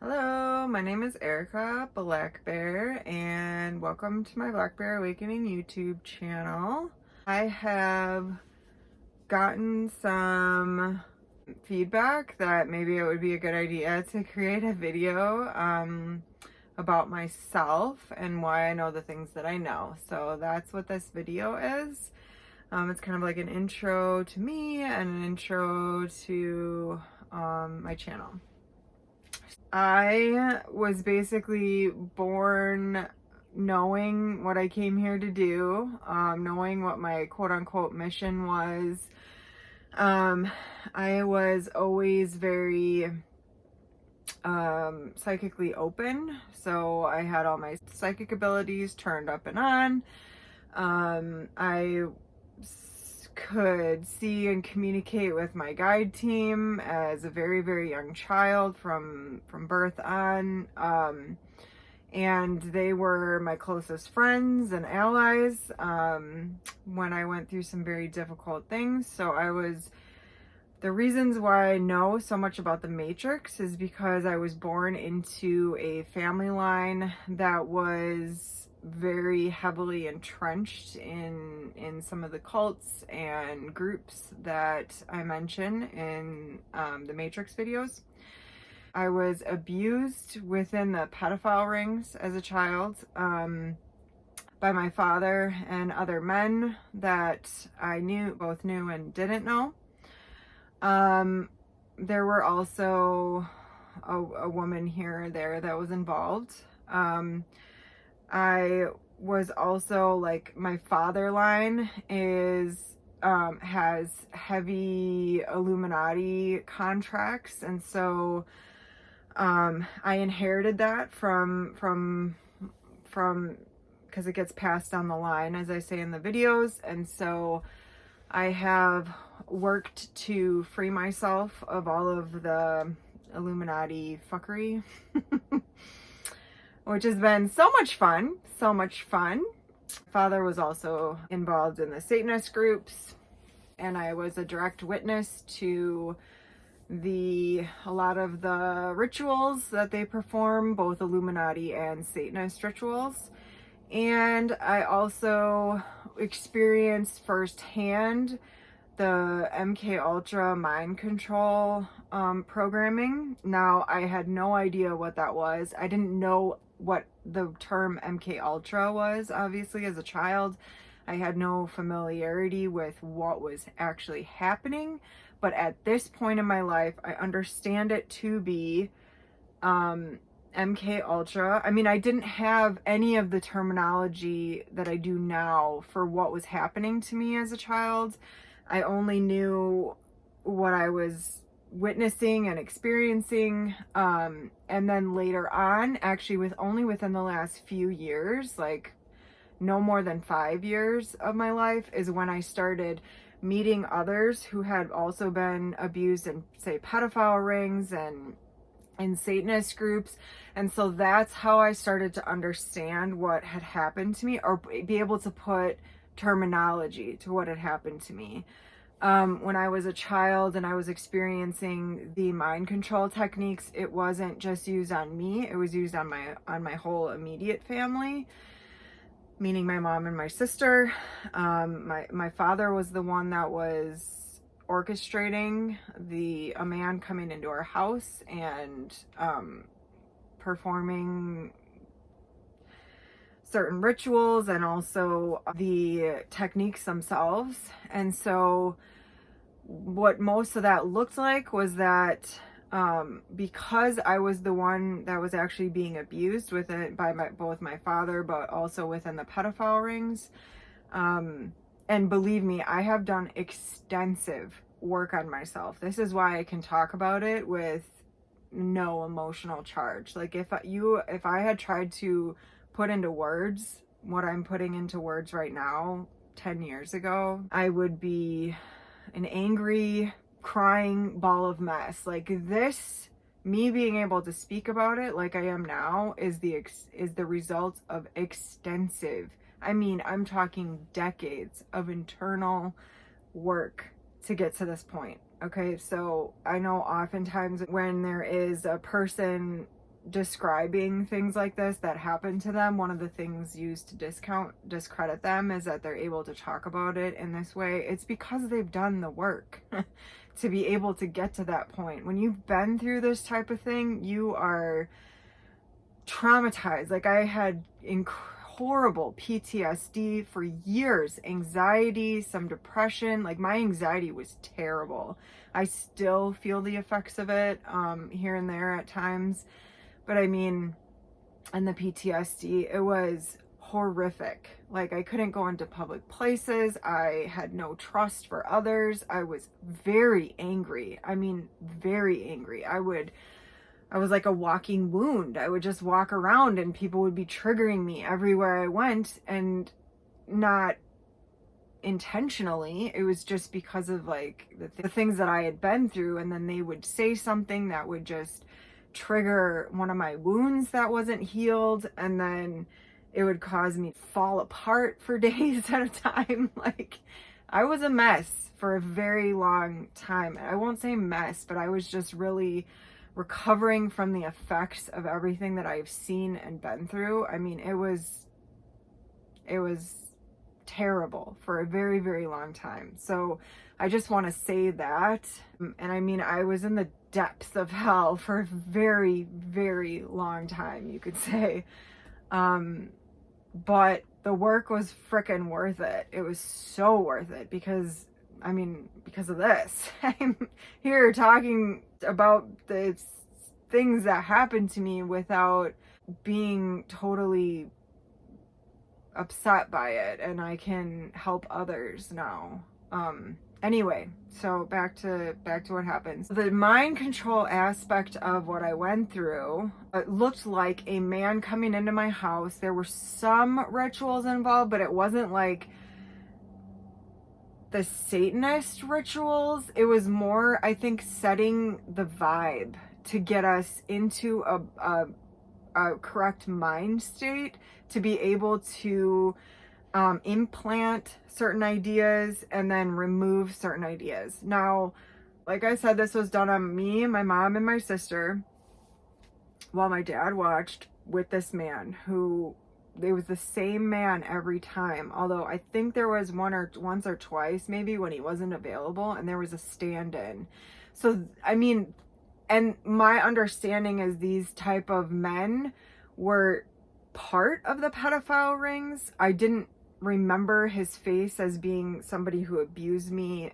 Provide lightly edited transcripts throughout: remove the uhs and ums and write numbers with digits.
Hello, my name is Erica Black Bear, and welcome to my Black Bear Awakening YouTube channel. I have gotten some feedback that maybe it would be a good idea to create a video about myself and why I know the things that I know. So that's what this video is. It's kind of like an intro to me and an intro to my channel. I was basically born knowing what I came here to do, knowing what my quote-unquote mission was. I was always very psychically open, so I had all my psychic abilities turned up and on. I could see and communicate with my guide team as a very, very young child from birth on. And they were my closest friends and allies when I went through some very difficult things. So the reasons why I know so much about the Matrix is because I was born into a family line that was very heavily entrenched in some of the cults and groups that I mention in the Matrix videos. I was abused within the pedophile rings as a child by my father and other men that I both knew and didn't know. There were also a woman here or there that was involved. I was also, like, my father line has heavy Illuminati contracts, and so I inherited that from because it gets passed down the line, as I say in the videos. And so I have worked to free myself of all of the Illuminati fuckery. Which has been so much fun, so much fun. Father was also involved in the Satanist groups, and I was a direct witness to a lot of the rituals that they perform, both Illuminati and Satanist rituals. And I also experienced firsthand the MK Ultra mind control programming. Now, I had no idea what that was. I didn't know what the term MK Ultra was, obviously, as a child. I had no familiarity with what was actually happening, but at this point in my life, I understand it to be MK Ultra. I mean, I didn't have any of the terminology that I do now for what was happening to me as a child. I only knew what I was witnessing and experiencing, and then later on, actually only within the last few years, like no more than 5 years of my life, is when I started meeting others who had also been abused in, say, pedophile rings and in Satanist groups. And so that's how I started to understand what had happened to me, or be able to put terminology to what had happened to me. When I was a child and I was experiencing the mind control techniques, it wasn't just used on me, it was used on my whole immediate family, meaning my mom and my sister. My father was the one that was orchestrating a man coming into our house and performing certain rituals and also the techniques themselves. And so what most of that looked like was that because I was the one that was actually being abused with it by both my father, but also within the pedophile rings. And believe me, I have done extensive work on myself. This is why I can talk about it with no emotional charge. Like if I had tried to put into words what I'm putting into words right now 10 years ago, I would be an angry, crying ball of mess. Like this, me being able to speak about it like I am now is the result of extensive, I mean, I'm talking decades of internal work to get to this point. Okay, so I know oftentimes when there is a person describing things like this that happen to them, one of the things used to discredit them is that they're able to talk about it in this way. It's because they've done the work to be able to get to that point. When you've been through this type of thing, you are traumatized. Like, I had horrible PTSD for years, anxiety, some depression. Like, my anxiety was terrible. I still feel the effects of it here and there at times. But I mean, and the PTSD, it was horrific. Like, I couldn't go into public places. I had no trust for others. I was very angry. I mean, very angry. I was like a walking wound. I would just walk around and people would be triggering me everywhere I went, and not intentionally. It was just because of like the things that I had been through, and then they would say something that would just trigger one of my wounds that wasn't healed, and then it would cause me to fall apart for days at a time. Like, I was a mess for a very long time. I won't say mess, but I was just really recovering from the effects of everything that I've seen and been through. I mean, it was terrible for a very, very long time. So I just want to say that. And I mean, I was in the depths of hell for a very, very long time, you could say. But the work was frickin' worth it. It was so worth it because of this. I'm here talking about the things that happened to me without being totally upset by it, and I can help others now. Anyway, so back to what happens. The mind control aspect of what I went through, it looked like a man coming into my house. There were some rituals involved, but it wasn't like the Satanist rituals. It was more, I think, setting the vibe to get us into a correct mind state to be able to implant certain ideas and then remove certain ideas. Now, like I said, this was done on me, my mom, and my sister while my dad watched with this man who, it was the same man every time. Although I think there was once or twice maybe when he wasn't available and there was a stand-in. So, I mean, and my understanding is these type of men were part of the pedophile rings. I didn't remember his face as being somebody who abused me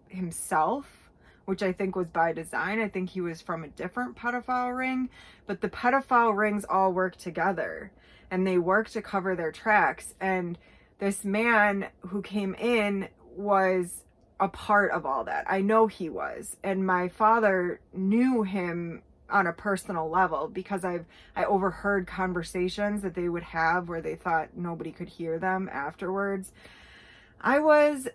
himself, which I think was by design. I think he was from a different pedophile ring, but the pedophile rings all work together and they work to cover their tracks. And this man who came in was a part of all that. I know he was, and my father knew him on a personal level because I overheard conversations that they would have where they thought nobody could hear them afterwards. I was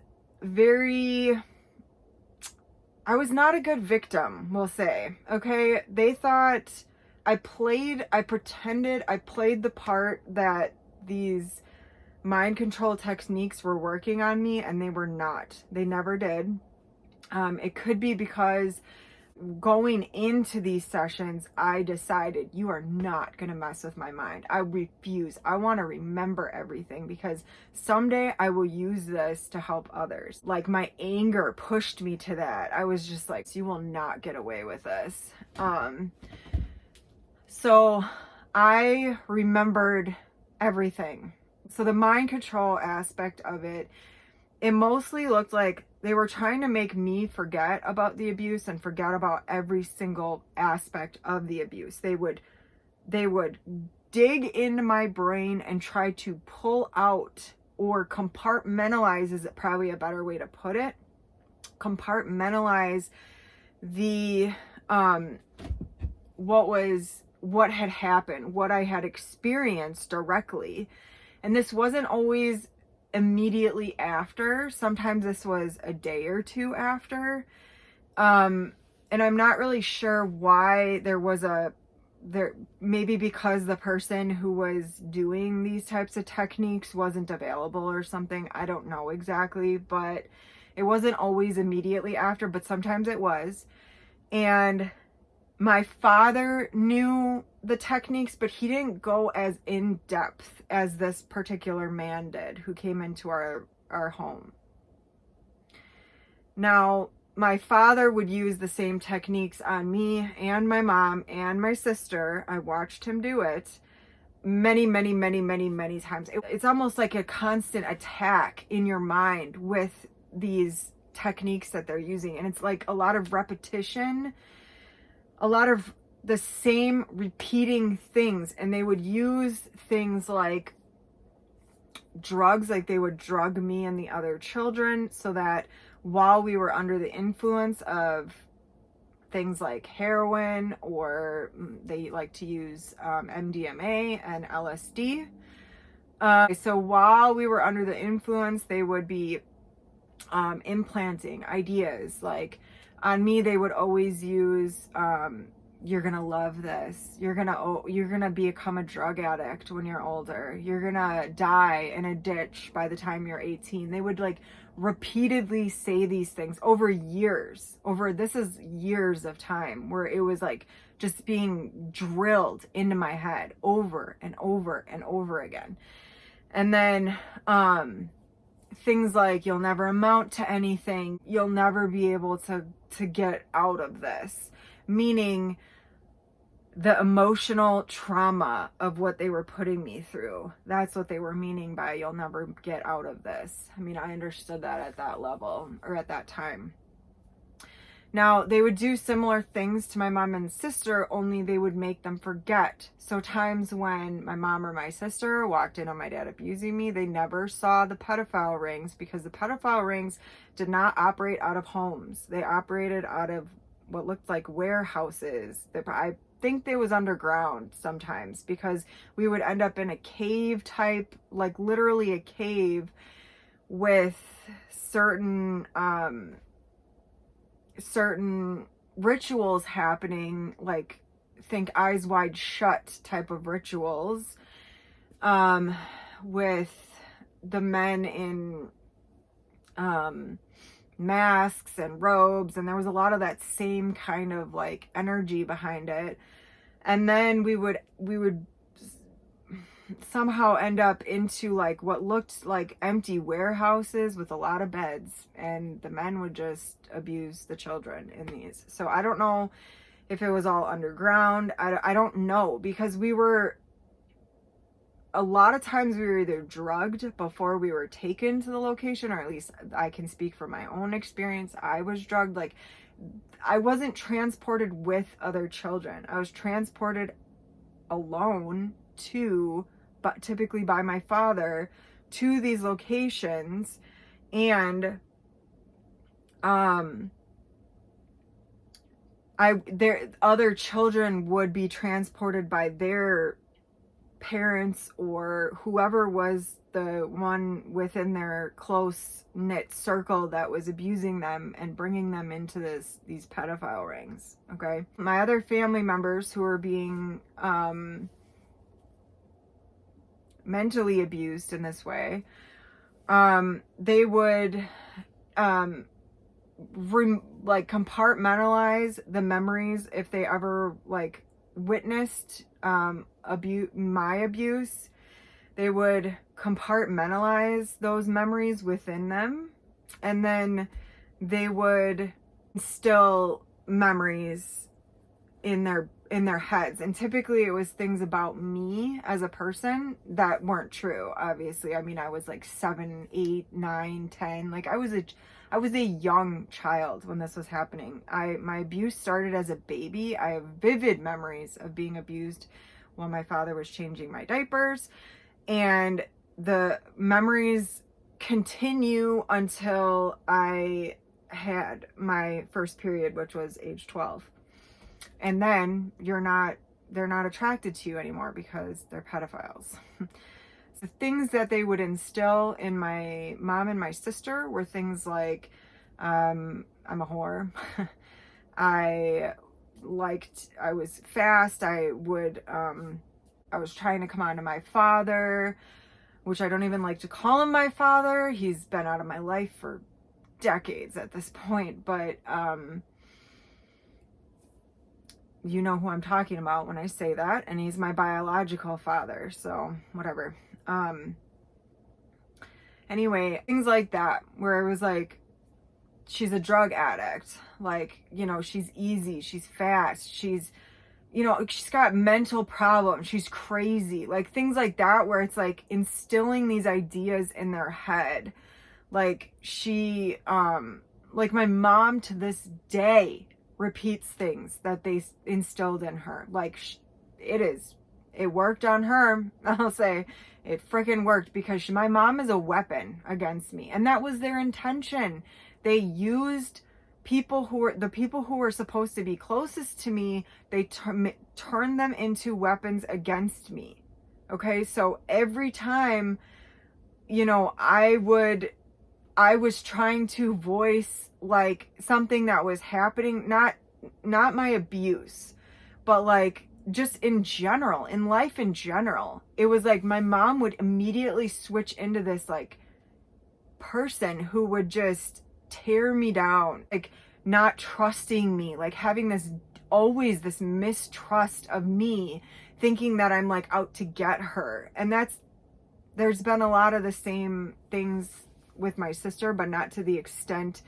not a good victim, we'll say. Okay, they thought I played the part that these mind control techniques were working on me, and they were not. They never did. It could be because going into these sessions, I decided, you are not going to mess with my mind. I refuse. I want to remember everything because someday I will use this to help others. Like, my anger pushed me to that. I was just like, you will not get away with this. So I remembered everything. So the mind control aspect of it, it mostly looked like they were trying to make me forget about the abuse and forget about every single aspect of the abuse. They would dig into my brain and try to pull out, or compartmentalize is probably a better way to put it. Compartmentalize the what had happened, what I had experienced directly. And this wasn't always immediately after. Sometimes this was a day or two after. And I'm not really sure why maybe because the person who was doing these types of techniques wasn't available or something. I don't know exactly, but it wasn't always immediately after, but sometimes it was. And My father knew the techniques, but he didn't go as in depth as this particular man did who came into our home. Now, my father would use the same techniques on me and my mom and my sister. I watched him do it many, many, many, many, many times. It's almost like a constant attack in your mind with these techniques that they're using. And it's like a lot of repetition, a lot of the same repeating things. And they would use things like drugs, like they would drug me and the other children so that while we were under the influence of things like heroin, or they like to use MDMA and LSD. So while we were under the influence, they would be implanting ideas. Like on me, they would always use, you're gonna love this. You're gonna become a drug addict when you're older. You're gonna die in a ditch by the time you're 18. They would like repeatedly say these things over years. This is years of time where it was like just being drilled into my head over and over and over again. And then things like, you'll never amount to anything. You'll never be able to get out of this. Meaning the emotional trauma of what they were putting me through. That's what they were meaning by you'll never get out of this. I mean, I understood that at that level, or at that time. Now, they would do similar things to my mom and sister, only they would make them forget. So times when my mom or my sister walked in on my dad abusing me, they never saw the pedophile rings, because the pedophile rings did not operate out of homes. They operated out of what looked like warehouses. I think they was underground sometimes, because we would end up in a cave type, like literally a cave with certain rituals happening, like think Eyes Wide Shut type of rituals, with the men in masks and robes, and there was a lot of that same kind of like energy behind it. And then we would somehow end up into like what looked like empty warehouses with a lot of beds, and the men would just abuse the children in these. So I don't know if it was all underground. I don't know, because a lot of times we were either drugged before we were taken to the location, or at least I can speak from my own experience. I was drugged. Like, I wasn't transported with other children. I was transported alone but typically by my father, to these locations. And other children would be transported by their parents or whoever was the one within their close knit circle that was abusing them and bringing them into these pedophile rings. Okay, my other family members who were being mentally abused in this way, they would compartmentalize the memories if they ever like witnessed my abuse. They would compartmentalize those memories within them, and then they would instill memories in their heads. And typically it was things about me as a person that weren't true, obviously. I mean, I was like 7, 8, 9, 10. Like I was a young child when this was happening. My abuse started as a baby. I have vivid memories of being abused while my father was changing my diapers, and the memories continue until I had my first period, which was age 12. And then they're not attracted to you anymore because they're pedophiles. The things that they would instill in my mom and my sister were things like, I'm a whore. I was fast. I was trying to come on to my father, which I don't even like to call him my father. He's been out of my life for decades at this point. But you know who I'm talking about when I say that, and he's my biological father, so whatever. Anyway, things like that, where it was like, she's a drug addict, like, you know, she's easy, she's fast, she's, you know, she's got mental problems, she's crazy, like things like that, where it's like instilling these ideas in their head. Like she, like my mom to this day repeats things that they instilled in her. Like it worked on her. I'll say it freaking worked, because my mom is a weapon against me, and that was their intention. They used people the people who were supposed to be closest to me, they turned them into weapons against me. Okay, so every time, you know, I was trying to voice like something that was happening, not my abuse, but like just in general, in life in general. It was like my mom would immediately switch into this like person who would just tear me down, like not trusting me, like having this always this mistrust of me, thinking that I'm like out to get her. And there's been a lot of the same things with my sister, but not to the extent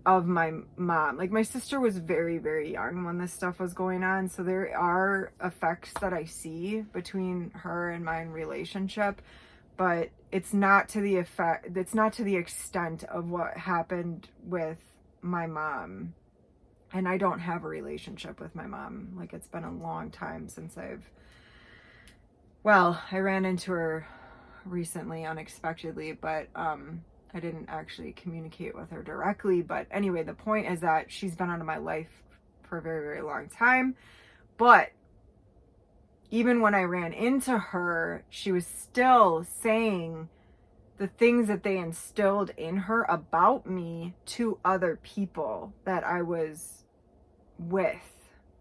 of my mom. Like my sister was very, very young when this stuff was going on, so there are effects that I see between her and my relationship, but it's not to the extent of what happened with my mom. And I don't have a relationship with my mom. Like it's been a long time since I ran into her recently unexpectedly, but I didn't actually communicate with her directly. But anyway, the point is that she's been out of my life for a very, very long time. But even when I ran into her, she was still saying the things that they instilled in her about me to other people that I was with,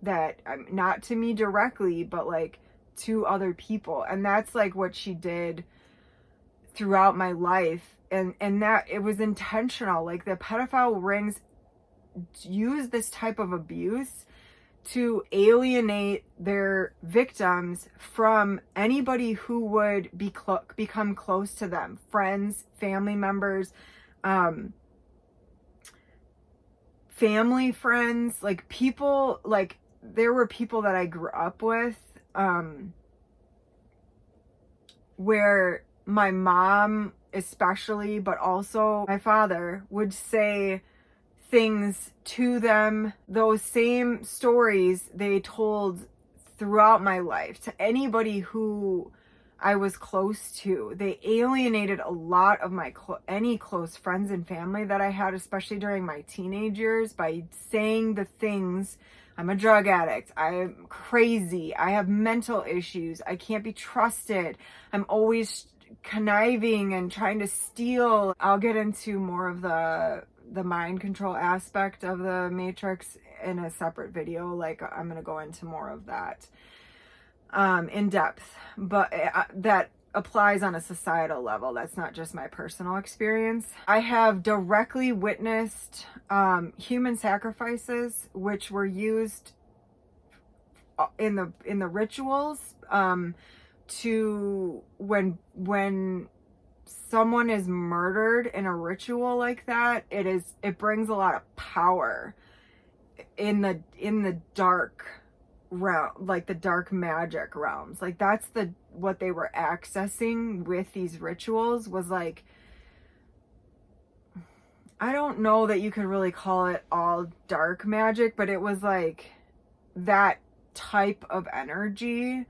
that not to me directly, but like to other people. And that's like what she did throughout my life. And that it was intentional. Like the pedophile rings use this type of abuse to alienate their victims from anybody who would become close to them, friends, family members, family friends, like people. Like there were people that I grew up with, where my mom especially, but also my father, would say things to them, those same stories they told throughout my life to anybody who I was close to. They alienated a lot of my any close friends and family that I had, especially during my teenage years, by saying the things. I'm a drug addict. I'm crazy. I have mental issues. I can't be trusted. I'm always conniving and trying to steal. I'll get into more of the mind control aspect of the Matrix in a separate video. Like I'm going to go into more of that in depth, but that applies on a societal level. That's not just my personal experience. I have directly witnessed human sacrifices, which were used in the rituals, to when someone is murdered in a ritual like that, it brings a lot of power in the dark realm, like the dark magic realms. Like that's what they were accessing with these rituals, was like, I don't know that you could really call it all dark magic, but it was like that type of energy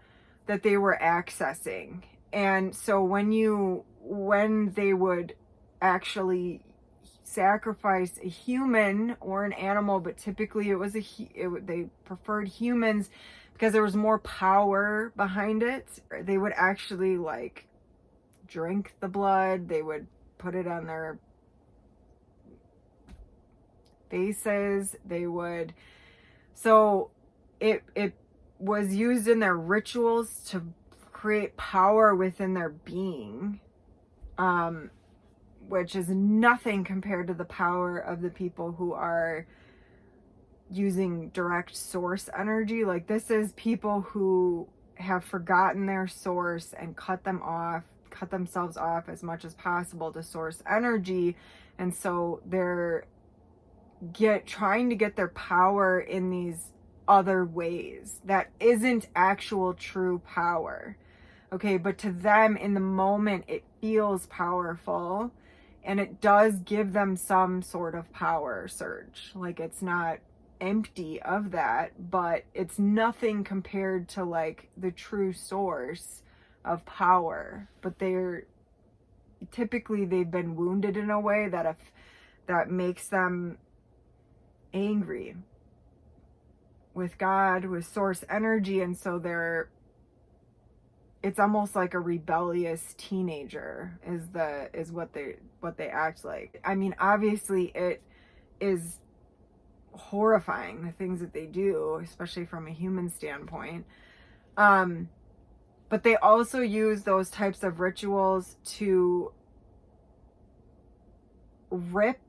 that they were accessing. And so when they would actually sacrifice a human or an animal, but typically it was they preferred humans because there was more power behind it. They would actually like drink the blood. They would put it on their faces. So it was used in their rituals to create power within their being, which is nothing compared to the power of the people who are using direct source energy. Like, this is people who have forgotten their source and cut themselves off as much as possible to source energy. And so they're trying to get their power in these other ways that isn't actual true power. Okay, but to them in the moment it feels powerful, and it does give them some sort of power surge. Like, it's not empty of that, but it's nothing compared to like the true source of power. But they've been wounded in a way that makes them angry with God, with source energy, and so it's almost like a rebellious teenager is what they act like. I mean, obviously it is horrifying, the things that they do, especially from a human standpoint. But they also use those types of rituals to rip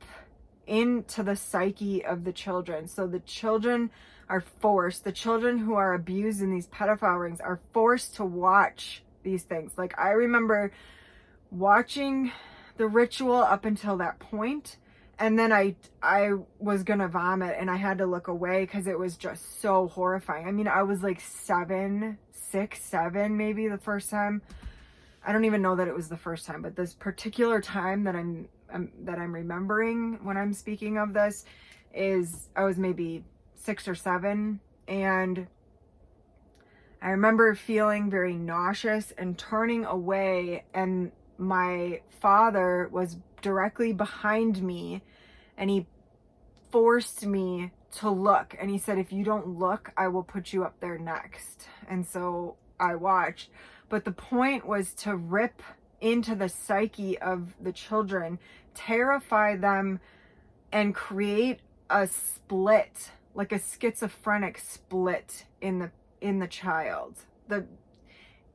into the psyche of the children. So the children who are abused in these pedophile rings are forced to watch these things. Like, I remember watching the ritual up until that point, and then I was gonna vomit and I had to look away because it was just so horrifying. I mean, I was like 7 maybe the first time. I don't even know that it was the first time, but this particular time that I'm remembering when I'm speaking of this is I was maybe 6 or 7, and I remember feeling very nauseous and turning away, and my father was directly behind me, and he forced me to look, and he said, if you don't look, I will put you up there next. And so I watched, but the point was to rip into the psyche of the children, terrify them, and create a split, like a schizophrenic split in the child.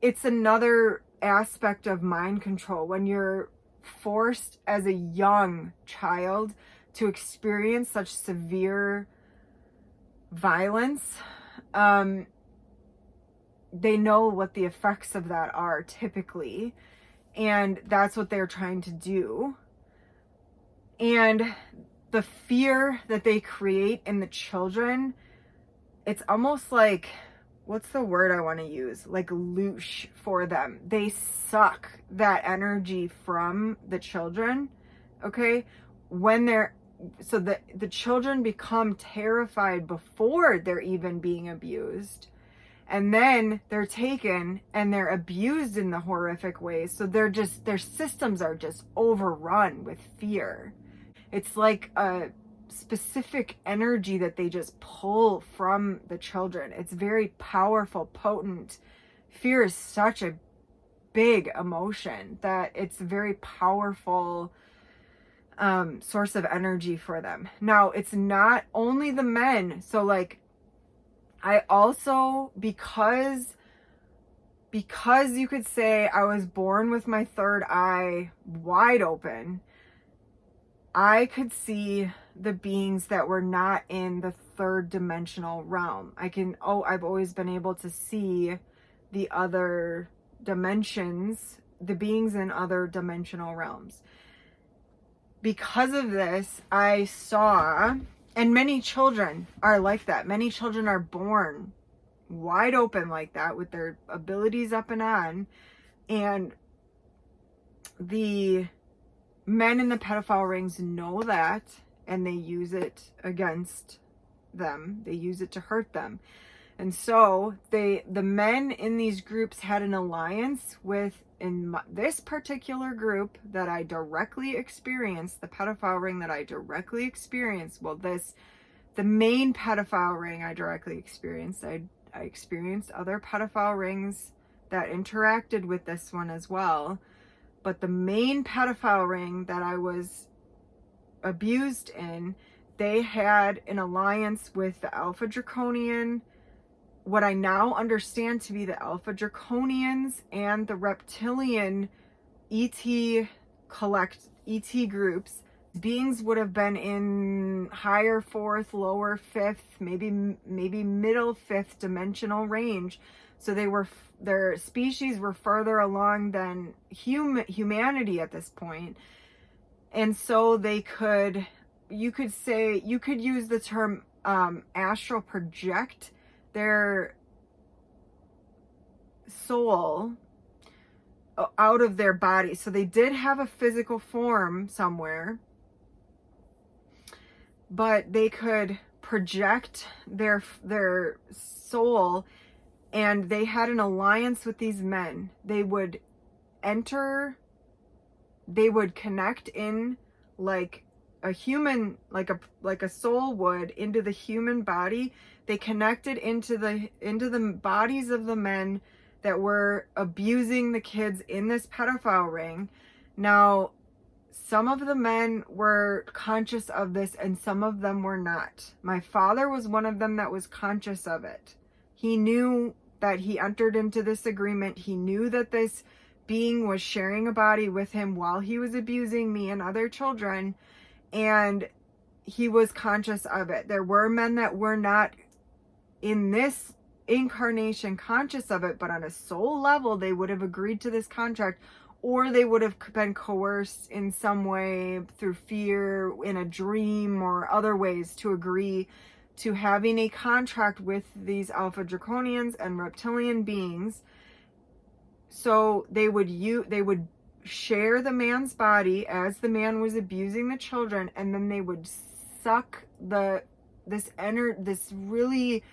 It's another aspect of mind control when you're forced as a young child to experience such severe violence. They know what the effects of that are typically, and that's what they're trying to do. And the fear that they create in the children, it's almost like, what's the word I want to use? Like loosh for them. They suck that energy from the children, okay? So the children become terrified before they're even being abused. And then they're taken and they're abused in the horrific ways. So their systems are just overrun with fear. It's like a specific energy that they just pull from the children. It's very powerful, potent. Fear is such a big emotion that it's a very powerful source of energy for them. Now, it's not only the men. So like, I also, because you could say I was born with my third eye wide open, I could see the beings that were not in the third dimensional realm. I've always been able to see the other dimensions, the beings in other dimensional realms. Because of this, I saw, and many children are like that. Many children are born wide open like that with their abilities up and on. And the men in the pedophile rings know that, and they use it against them. They use it to hurt them. And so the men in these groups had an alliance with, this particular group that I directly experienced, the pedophile ring that I directly experienced, the main pedophile ring I directly experienced. I experienced other pedophile rings that interacted with this one as well. But the main pedophile ring that I was abused in, they had an alliance with the Alpha Draconian, what I now understand to be the Alpha Draconians, and the reptilian ET groups Beings would have been in higher fourth, lower fifth, maybe middle fifth dimensional range. So their species were further along than humanity at this point. And so they could, you could use the term astral project their soul out of their body. So they did have a physical form somewhere, but they could project their soul, and they had an alliance with these men. They would connect in like a human, like a soul would, into the human body. They connected into the bodies of the men that were abusing the kids in this pedophile ring. Now, some of the men were conscious of this and some of them were not. My father was one of them that was conscious of it. He knew that he entered into this agreement. He knew that this being was sharing a body with him while he was abusing me and other children, and he was conscious of it. There were men that were not in this incarnation conscious of it, but on a soul level they would have agreed to this contract, or they would have been coerced in some way through fear, in a dream, or other ways to agree to having a contract with these Alpha Draconians and reptilian beings. So they would share the man's body as the man was abusing the children, and then they would suck this really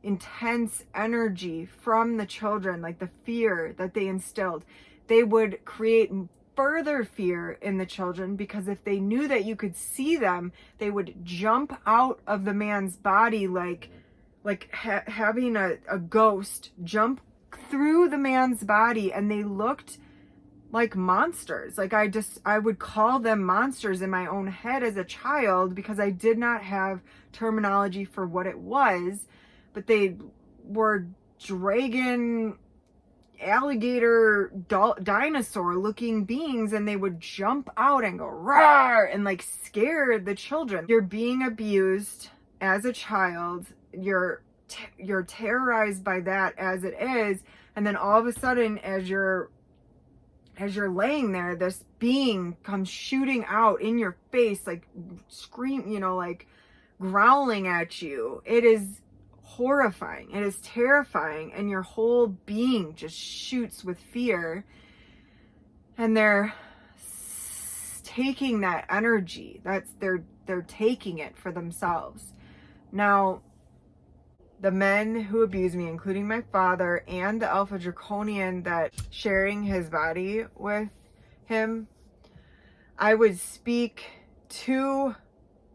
intense energy from the children, like the fear that they instilled. They would create further fear in the children, because if they knew that you could see them, they would jump out of the man's body like having a ghost jump through the man's body, and they looked like monsters. Like I would call them monsters in my own head as a child, because I did not have terminology for what it was, but they were dragon, alligator, dinosaur looking beings, and they would jump out and go roar and like scare the children. You're being abused as a child, you're terrorized by that as it is, and then all of a sudden as you're laying there, this being comes shooting out in your face, like like growling at you. It is horrifying. It is terrifying, and your whole being just shoots with fear. And they're taking that energy. They're taking it for themselves. Now, the men who abused me, including my father and the Alpha Draconian that sharing his body with him, I would speak to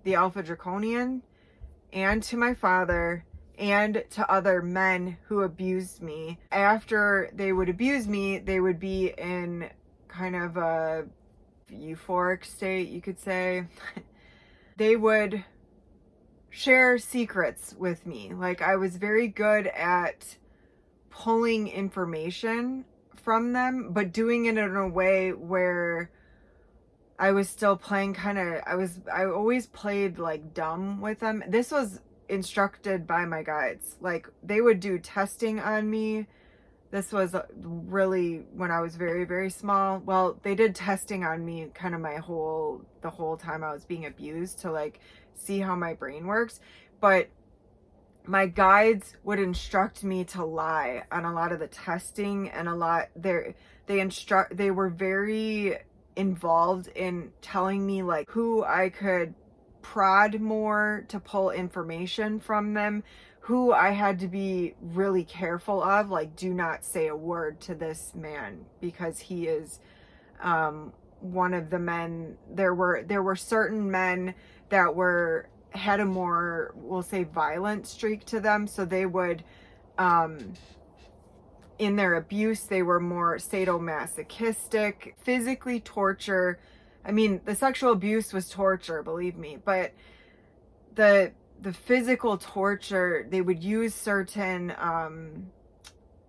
the Alpha Draconian and to my father and to other men who abused me. After they would abuse me, they would be in kind of a euphoric state, you could say. They would share secrets with me. Like, I was very good at pulling information from them, but doing it in a way where I was still playing I always played like dumb with them. This was instructed by my guides. Like, they would do testing on me. This was really when I was very, very small. Well, they did testing on me kind of the whole time I was being abused, to like see how my brain works. But my guides would instruct me to lie on a lot of the testing, and they were very involved in telling me like who I could prod more to pull information from them, who I had to be really careful of, like, do not say a word to this man because he is one of the men. There were certain men that had a more, we'll say, violent streak to them. So they would, in their abuse, they were more sadomasochistic, physically torture. I mean, the sexual abuse was torture, believe me, but the physical torture, they would use certain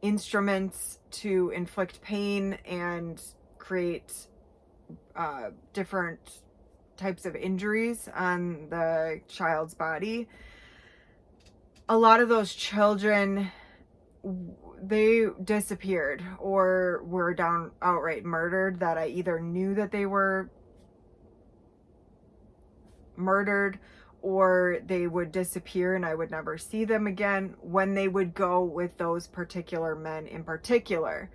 instruments to inflict pain and create different types of injuries on the child's body. A lot of those children, they disappeared or were outright murdered, that I either knew that they were murdered, or they would disappear and I would never see them again when they would go with those particular men in particular.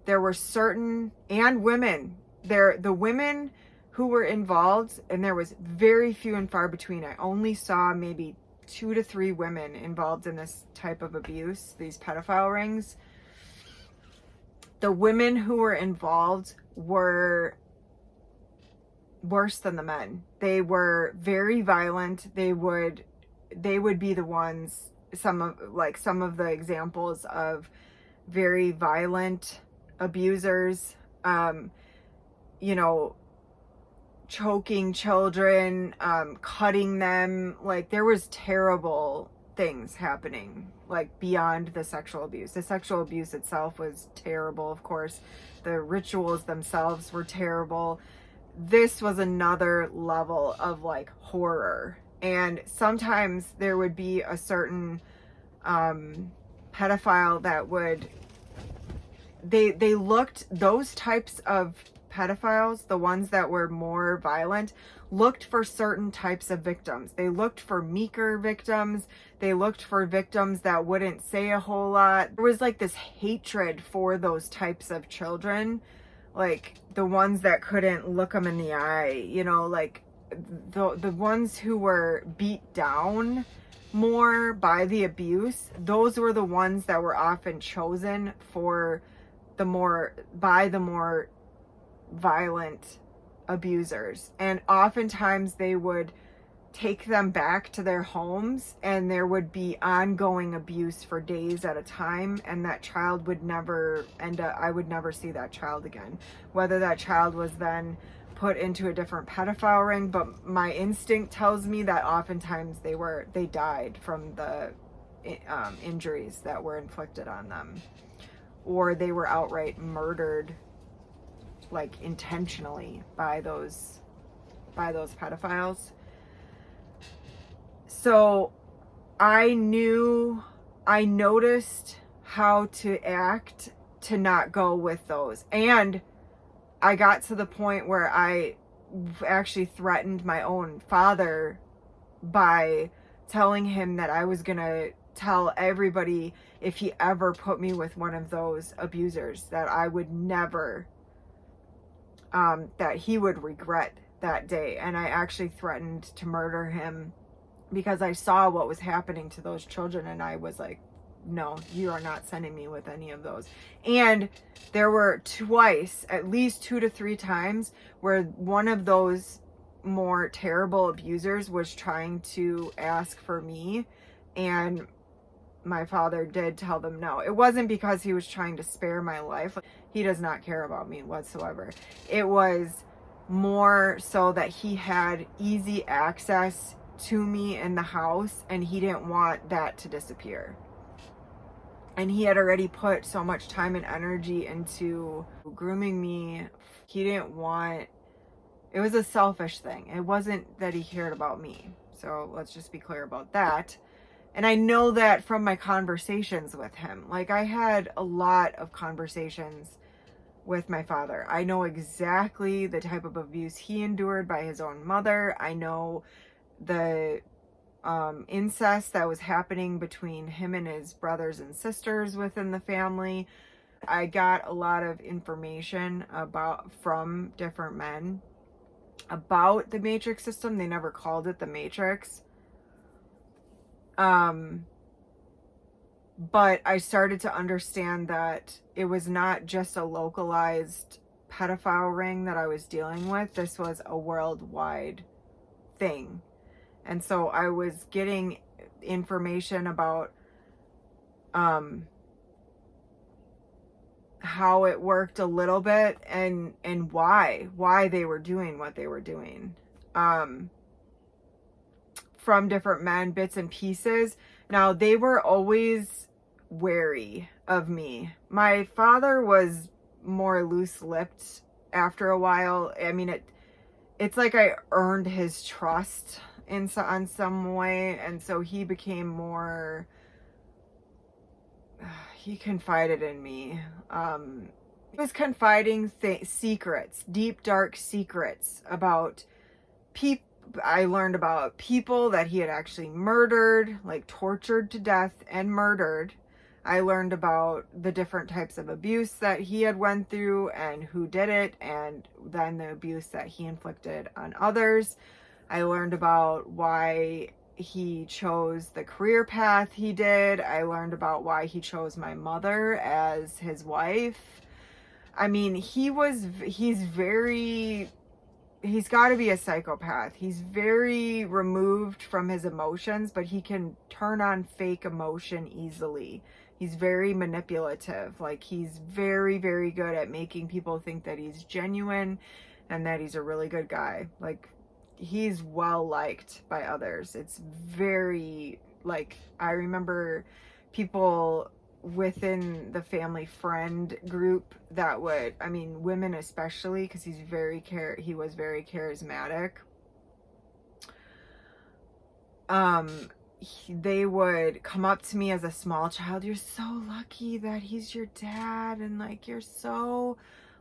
There were certain, and women, the women who were involved, and there was very few and far between. I only saw maybe 2 to 3 women involved in this type of abuse, these pedophile rings. The women who were involved were worse than the men. They were very violent. They would be the ones, some of the examples of very violent abusers, you know, choking children, cutting them. Like, there was terrible things happening, like, beyond the sexual abuse. The sexual abuse itself was terrible, of course. The rituals themselves were terrible. This was another level of, like, horror. And sometimes there would be a certain pedophile that would, they looked, those types of pedophiles, the ones that were more violent, looked for certain types of victims. They looked for meeker victims. They looked for victims that wouldn't say a whole lot. There was like this hatred for those types of children, like the ones that couldn't look them in the eye, you know, like the ones who were beat down more by the abuse. Those were the ones that were often chosen for the more violent abusers. And oftentimes they would take them back to their homes, and there would be ongoing abuse for days at a time, and that child would never I would never see that child again. Whether that child was then put into a different pedophile ring, but my instinct tells me that oftentimes they died from the injuries that were inflicted on them, or they were outright murdered, like intentionally, by those pedophiles. So I noticed how to act to not go with those. And I got to the point where I actually threatened my own father by telling him that I was gonna tell everybody if he ever put me with one of those abusers, that I would never, that he would regret that day. And I actually threatened to murder him because I saw what was happening to those children, and I was like, no, you are not sending me with any of those. And there were twice, at least 2 to 3 times, where one of those more terrible abusers was trying to ask for me, and my father did tell them no. It wasn't because he was trying to spare my life. He does not care about me whatsoever. It was more so that he had easy access to me in the house, and he didn't want that to disappear. And he had already put so much time and energy into grooming me. He didn't want, it was a selfish thing. It wasn't that he cared about me. So let's just be clear about that. And I know that from my conversations with him. Like, I had a lot of conversations with my father. I know exactly the type of abuse he endured by his own mother. I know the incest that was happening between him and his brothers and sisters within the family. I got a lot of information from different men about the matrix system. They never called it the matrix. But I started to understand that it was not just a localized pedophile ring that I was dealing with. This was a worldwide thing. And so I was getting information about how it worked a little bit, and why they were doing what they were doing. From different men, bits and pieces. Now, they were always wary of me. My father was more loose-lipped after a while. I mean, it's like I earned his trust on some way, and so he became more, he confided in me. He was confiding secrets, deep dark secrets about people. I learned about people that he had actually murdered, like tortured to death and murdered. I learned about the different types of abuse that he had went through and who did it, and then the abuse that he inflicted on others. I learned about why he chose the career path he did. I learned about why he chose my mother as his wife. I mean, he's got to be a psychopath. He's very removed from his emotions, but he can turn on fake emotion easily. He's very manipulative. Like, he's very, very good at making people think that he's genuine and that he's a really good guy. Like, he's well liked by others. It's very, like, I remember people within the family friend group that would, I mean, women especially, because he was very charismatic. They would come up to me as a small child. You're so lucky that he's your dad, and like, you're so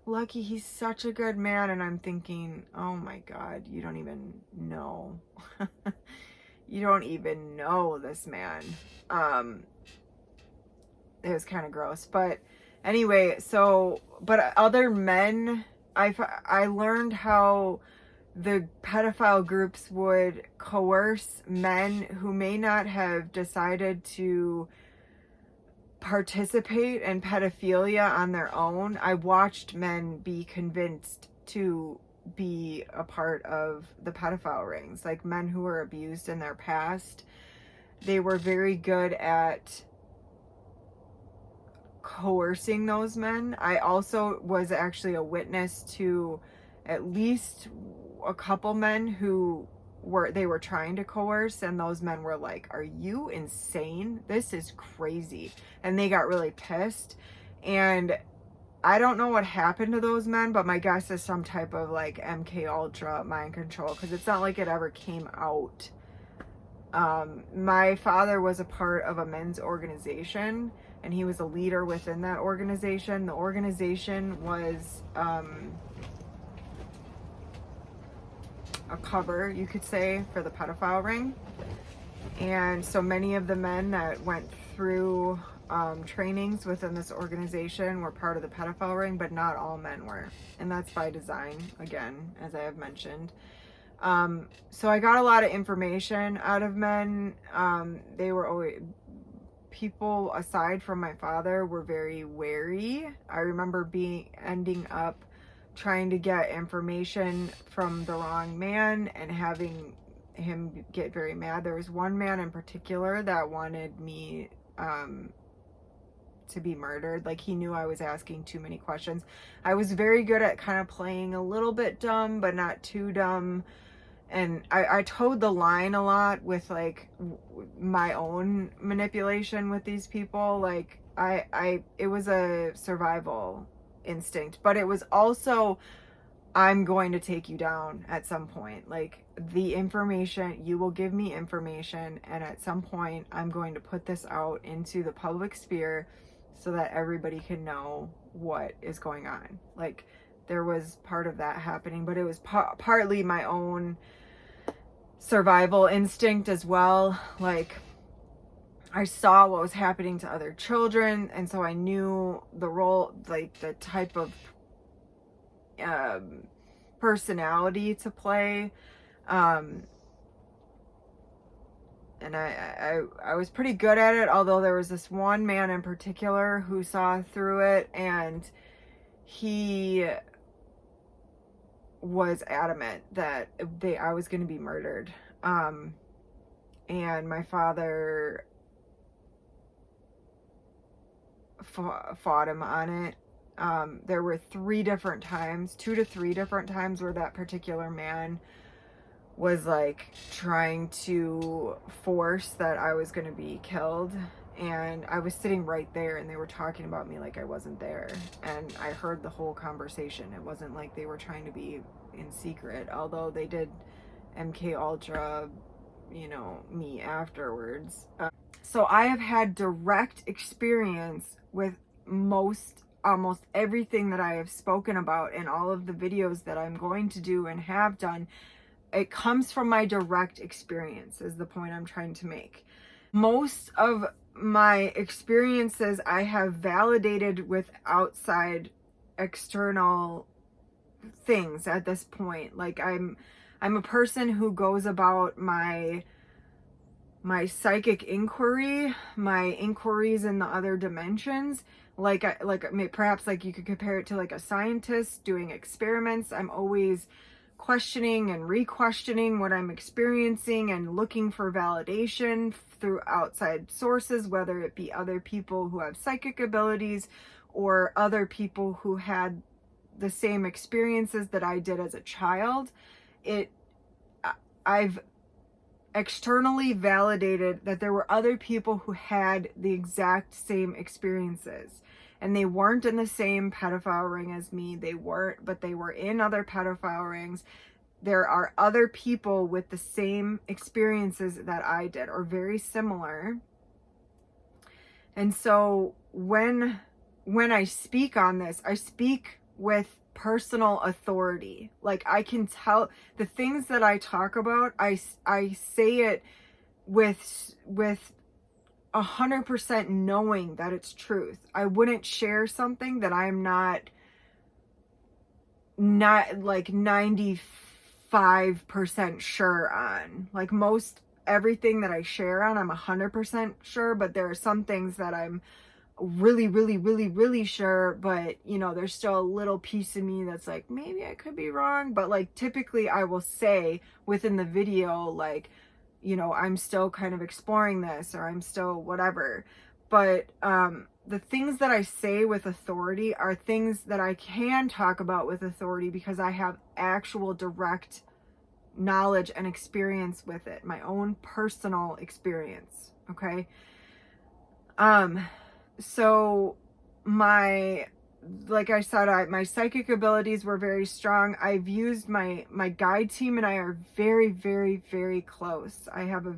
lucky, he's such a good man. And I'm thinking, oh my God, you don't even know. You don't even know this man. It was kind of gross, but anyway, so, but other men, I learned how the pedophile groups would coerce men who may not have decided to participate in pedophilia on their own. I watched men be convinced to be a part of the pedophile rings, like men who were abused in their past. They were very good at coercing those men. I also was actually a witness to at least a couple men who were trying to coerce, and those men were like, are you insane? This is crazy. And they got really pissed. And I don't know what happened to those men, but my guess is some type of like MK Ultra mind control, because it's not like it ever came out. My father was a part of a men's organization, and he was a leader within that organization. The organization was a cover, you could say, for the pedophile ring. And so many of the men that went through trainings within this organization were part of the pedophile ring, but not all men were. And that's by design, again, as I have mentioned. So I got a lot of information out of men. They were always, people aside from my father were very wary. I remember ending up trying to get information from the wrong man and having him get very mad. There was one man in particular that wanted me to be murdered. Like, he knew I was asking too many questions. I was very good at kind of playing a little bit dumb, but not too dumb. And I towed the line a lot with like my own manipulation with these people. Like, it was a survival instinct, but it was also, I'm going to take you down at some point. Like, the information, you will give me information, and at some point I'm going to put this out into the public sphere so that everybody can know what is going on. Like, there was part of that happening, but it was partly my own survival instinct as well. Like, I saw what was happening to other children, and so I knew the role, like the type of personality to play. And I was pretty good at it, although there was this one man in particular who saw through it, and he was adamant that I was going to be murdered. And my father fought him on it. There were 2 to 3 different times where that particular man was like trying to force that I was going to be killed. and I was sitting right there, and they were talking about me like I wasn't there, and I heard the whole conversation. It wasn't like they were trying to be in secret, although they did MK Ultra, you know, me afterwards. So I have had direct experience with almost everything that I have spoken about in all of the videos that I'm going to do and have done. It comes from my direct experience, is the point I'm trying to make. Most of my experiences I have validated with outside external things at this point. Like I'm a person who goes about my psychic inquiry, my inquiries in the other dimensions, like perhaps like you could compare it to like a scientist doing experiments. I'm always questioning and re-questioning what I'm experiencing and looking for validation through outside sources, whether it be other people who have psychic abilities or other people who had the same experiences that I did as a child. I've externally validated that there were other people who had the exact same experiences, and they weren't in the same pedophile ring as me. They weren't, but they were in other pedophile rings. There are other people with the same experiences that I did, or very similar. And so when I speak on this, I speak with personal authority. Like I can tell the things that I talk about, I say it with 100% knowing that it's truth. I wouldn't share something that I'm not like 95% sure on. Like most everything that I share on, I'm 100% sure, but there are some things that I'm really sure, but you know, there's still a little piece of me that's like, maybe I could be wrong. But like typically I will say within the video, like, you know, I'm still kind of exploring this, or I'm still whatever. But the things that I say with authority are things that I can talk about with authority because I have actual direct knowledge and experience with it, my own personal experience. Okay. So like I said, my psychic abilities were very strong. I've used my guide team, and I are very close. I have a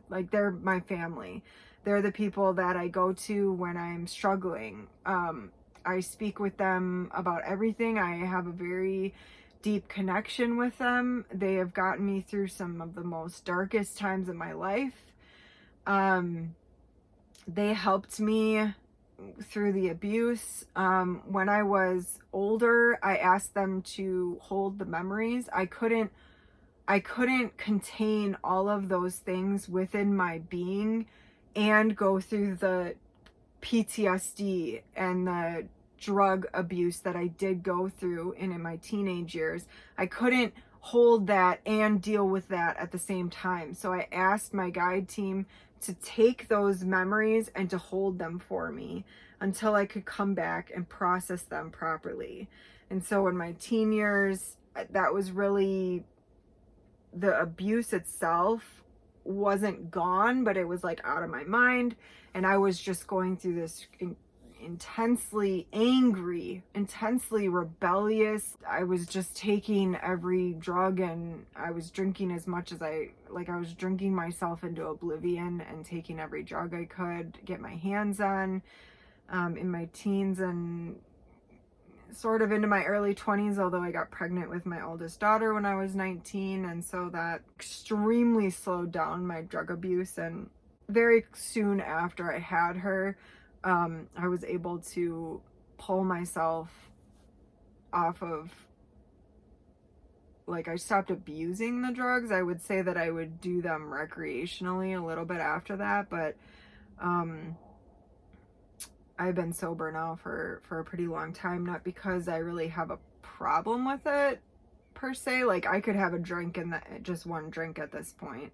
like they're my family. They're the people that I go to when I'm struggling. I speak with them about everything. I have a very deep connection with them. They have gotten me through some of the most darkest times of my life. They helped me through the abuse. When I was older, I asked them to hold the memories. I couldn't contain all of those things within my being and go through the PTSD and the drug abuse that I did go through in my teenage years. I couldn't hold that and deal with that at the same time. So I asked my guide team to take those memories and to hold them for me until I could come back and process them properly. And so in my teen years, that was really, the abuse itself wasn't gone, but it was like out of my mind. And I was just going through this intensely angry, intensely rebellious. I was just taking every drug, and I was drinking as much as I was drinking myself into oblivion and taking every drug I could get my hands on in my teens and sort of into my early 20s, although I got pregnant with my oldest daughter when I was 19, and so that extremely slowed down my drug abuse. And very soon after I had her, I was able to pull myself off of, like, I stopped abusing the drugs. I would say that I would do them recreationally a little bit after that, but I've been sober now for a pretty long time, not because I really have a problem with it per se. Like, I could have a drink and just one drink at this point,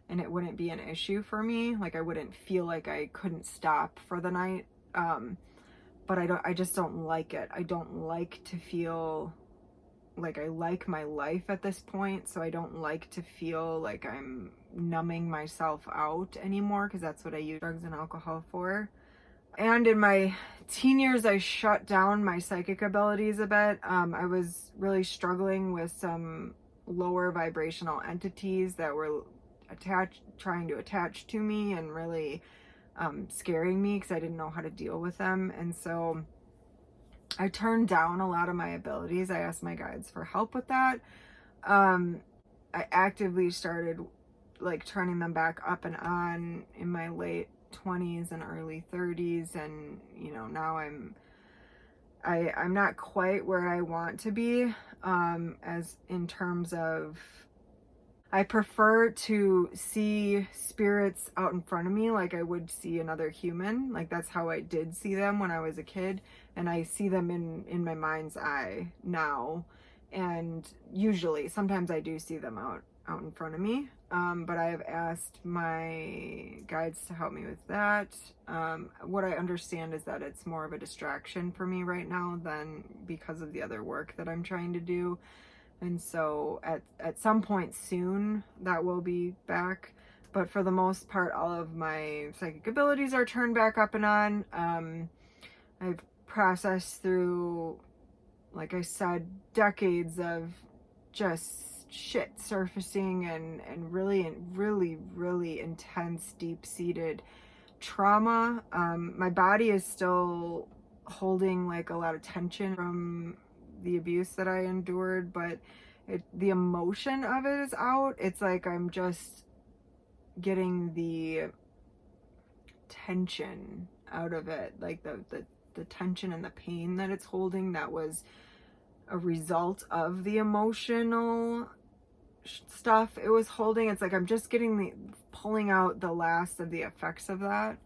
and it wouldn't be an issue for me. Like, I wouldn't feel like I couldn't stop for the night. But I just don't like it. I don't like to feel like I like my life at this point, so I don't like to feel like I'm numbing myself out anymore, because that's what I use drugs and alcohol for. And in my teen years, I shut down my psychic abilities a bit. I was really struggling with some lower vibrational entities that were trying to attach to me, and really scaring me because I didn't know how to deal with them. And so I turned down a lot of my abilities. I asked my guides for help with that. I actively started like turning them back up and on in my late 20s and early 30s, and now I'm not quite where I want to be, as in terms of, I prefer to see spirits out in front of me like I would see another human. Like that's how I did see them when I was a kid, and I see them in my mind's eye now. And usually, sometimes I do see them out in front of me. But I have asked my guides to help me with that. What I understand is that it's more of a distraction for me right now than because of the other work that I'm trying to do. And so at some point soon that will be back. But for the most part, all of my psychic abilities are turned back up and on. I've processed through, like I said, decades of just shit surfacing and really intense, deep-seated trauma. My body is still holding like a lot of tension from the abuse that I endured, but the emotion of it is out. It's like I'm just getting the tension out of it, like the tension and the pain that it's holding that was a result of the emotional stuff it was holding. It's like I'm just pulling out the last of the effects of that.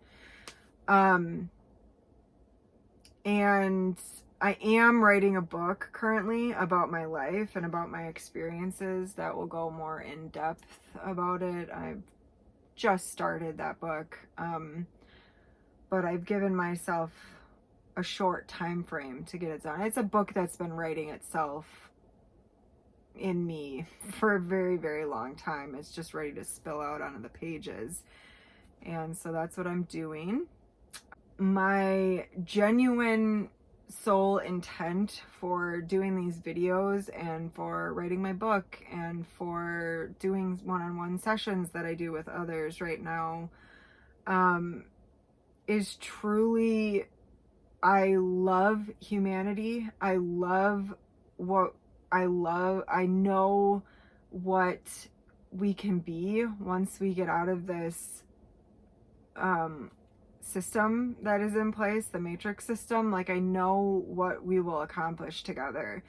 And I am writing a book currently about my life and about my experiences that will go more in depth about it. I've just started that book, but I've given myself a short time frame to get it done. It's a book that's been writing itself in me for a very, very long time. It's just ready to spill out onto the pages. And so that's what I'm doing. My genuine soul intent for doing these videos and for writing my book and for doing one-on-one sessions that I do with others right now is truly, I love humanity. I love what I love. I know what we can be once we get out of this system that is in place, the matrix system. Like I know what we will accomplish together.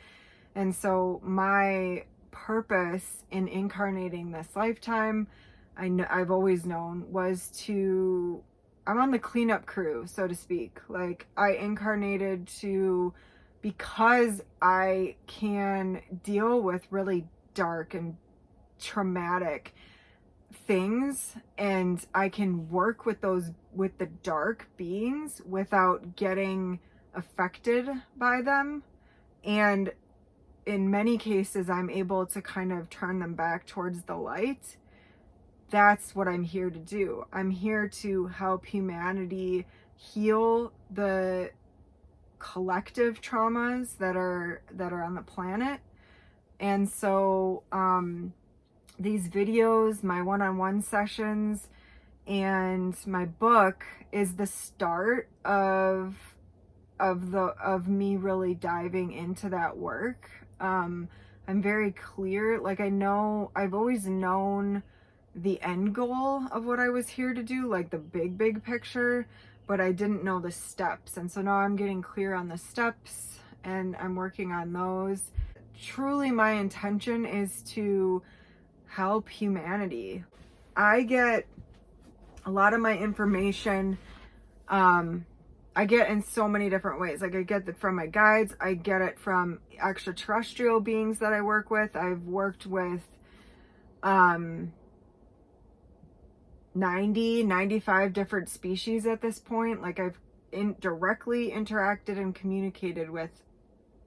And so my purpose in incarnating this lifetime, I've always known, was to, I'm on the cleanup crew, so to speak. Like I incarnated because I can deal with really dark and traumatic things, and I can work with the dark beings without getting affected by them. And in many cases, I'm able to kind of turn them back towards the light. That's what I'm here to do. I'm here to help humanity heal the collective traumas that are on the planet. And so these videos, my one-on-one sessions, and my book is the start of me really diving into that work. I'm very clear, like I've always known the end goal of what I was here to do, like the big picture, but I didn't know the steps. And so now I'm getting clear on the steps and I'm working on those. Truly my intention is to help humanity. I get a lot of my information, I get in so many different ways. Like I get it from my guides, I get it from extraterrestrial beings that I work with. I've worked with 95 different species at this point. Like I've directly interacted and communicated with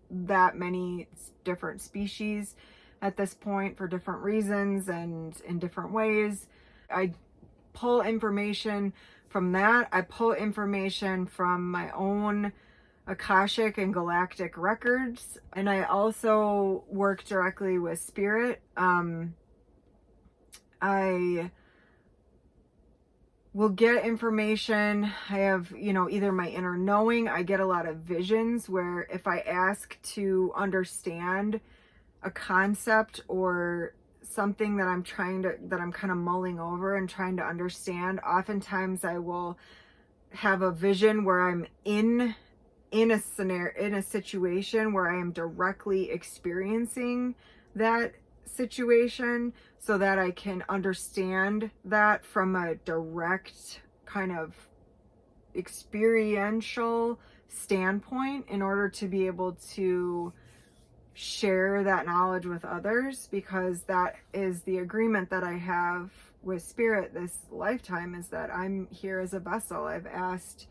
that many different species at this point for different reasons and in different ways. I pull information from that. I pull information from my own Akashic and galactic records, and I also work directly with spirit. I will get information. I have, either my inner knowing. I get a lot of visions where if I ask to understand a concept or something that I'm kind of mulling over and trying to understand, oftentimes I will have a vision where I'm in a scenario, in a situation where I am directly experiencing that situation, so that I can understand that from a direct kind of experiential standpoint in order to be able to share that knowledge with others, because that is the agreement that I have with spirit this lifetime, is that I'm here as a vessel. I've asked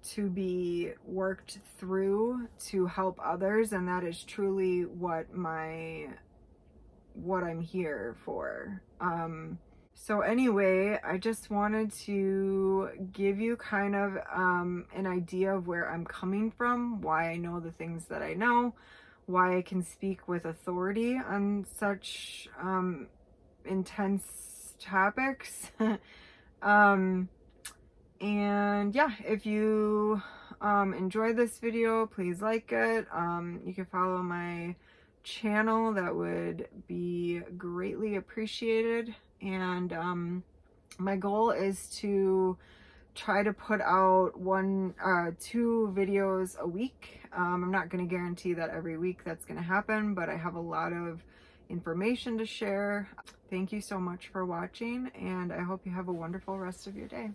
to be worked through to help others, and that is truly what I'm here for. So anyway, I just wanted to give you kind of an idea of where I'm coming from, why I know the things that I know, why I can speak with authority on such intense topics. And yeah, if you enjoy this video, please like it. You can follow my channel. That would be greatly appreciated. And my goal is to try to put out 2 videos a week. I'm not going to guarantee that every week that's going to happen, but I have a lot of information to share. Thank you so much for watching, and I hope you have a wonderful rest of your day.